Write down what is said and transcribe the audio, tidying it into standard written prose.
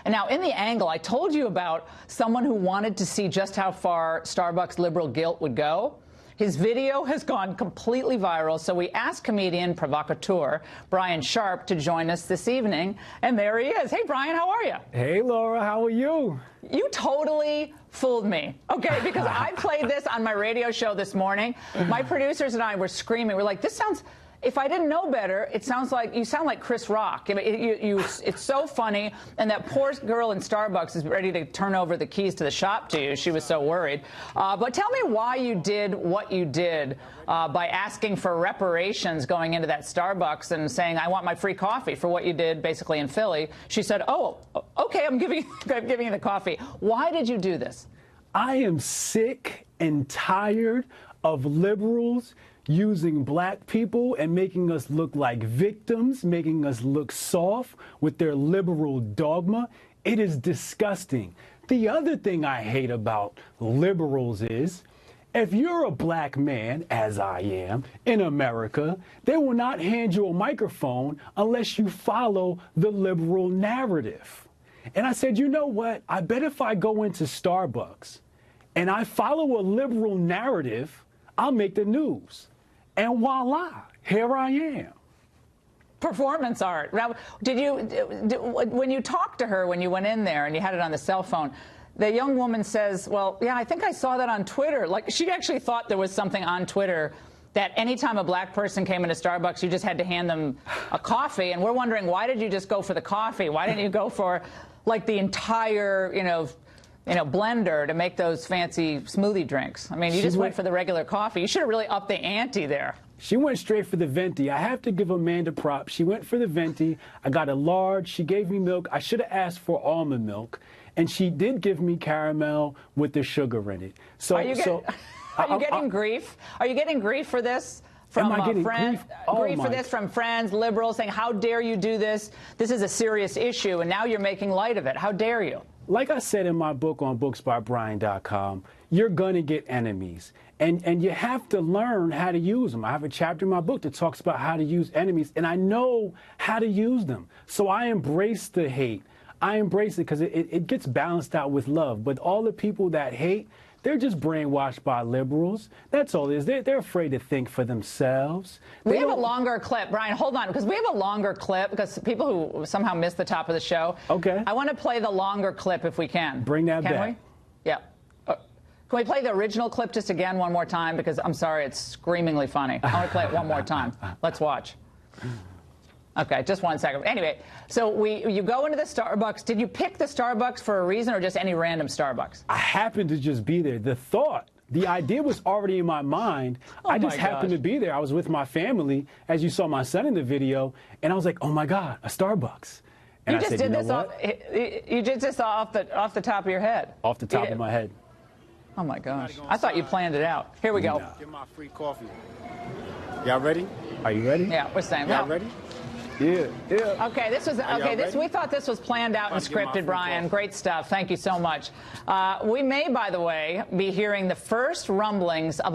And now in the angle, I told you about someone who wanted to see just how far Starbucks liberal guilt would go. His video has gone completely viral, so we asked comedian provocateur Brian Sharp to join us this evening, and there he is. Hey, Brian, how are you? Hey, Laura, how are you? You totally fooled me, okay, because I played this on my radio show this morning. My producers and I were screaming. We're like, this sounds... If I didn't know better, it sounds like you sound like Chris Rock. I mean, it's so funny, and that poor girl in Starbucks is ready to turn over the keys to the shop to you. She was so worried. But tell me why you did what you did by asking for reparations going into that Starbucks and saying, I want my free coffee for what you did basically in Philly. She said, oh, okay, I'm giving you the coffee. Why did you do this? I am sick and tired of liberals using black people and making us look like victims, making us look soft with their liberal dogma. It is disgusting. The other thing I hate about liberals is, if you're a black man, as I am, in America, they will not hand you a microphone unless you follow the liberal narrative. And I said, you know what? I bet if I go into Starbucks and I follow a liberal narrative, I'll make the news. And voila, here I am. Performance art. Now, when you talked to her when you went in there and you had it on the cell phone, the young woman says, well, yeah, I think I saw that on Twitter. Like, she actually thought there was something on Twitter that anytime a black person came into Starbucks, you just had to hand them a coffee. And we're wondering, why did you just go for the coffee? Why didn't you go for, like, the entire, blender to make those fancy smoothie drinks? I mean, you just went for the regular coffee. You should have really upped the ante there. She went straight for the venti. I have to give Amanda props. She went for the venti. I got a large. She gave me milk. I should have asked for almond milk. And she did give me caramel with the sugar in it. So, are you getting grief? Are you getting grief for this? From friends, grief for this from friends, liberals, saying, how dare you do this? This is a serious issue, and now you're making light of it. How dare you? Like I said in my book on booksbybrian.com, you're going to get enemies. And you have to learn how to use them. I have a chapter in my book that talks about how to use enemies, and I know how to use them. So I embrace the hate. I embrace it because it gets balanced out with love. But all the people that hate, they're just brainwashed by liberals. That's all it is. They're afraid to think for themselves. We have a longer clip. Brian, hold on, because we have a longer clip, because people who somehow missed the top of the show. Okay. I want to play the longer clip if we can. Bring that back. Can we? Yeah. Can we play the original clip just again one more time? Because I'm sorry, it's screamingly funny. I want to play it one more time. Let's watch. Okay, just 1 second. Anyway, so you go into the Starbucks. Did you pick the Starbucks for a reason or just any random Starbucks? I happened to just be there. The idea was already in my mind. I just happened to be there. I was with my family, as you saw my son in the video, and I was like, oh my God, a Starbucks. And you just did this off the top of your head. Off the top of my head. Oh my gosh. I thought you planned it out. Here we go. Get my free coffee. Y'all ready? Are you ready? Yeah, we're saying. Y'all ready? Yeah, yeah. Okay, we thought this was planned out and scripted, Brian. Great stuff. Thank you so much. We may, by the way, be hearing the first rumblings of a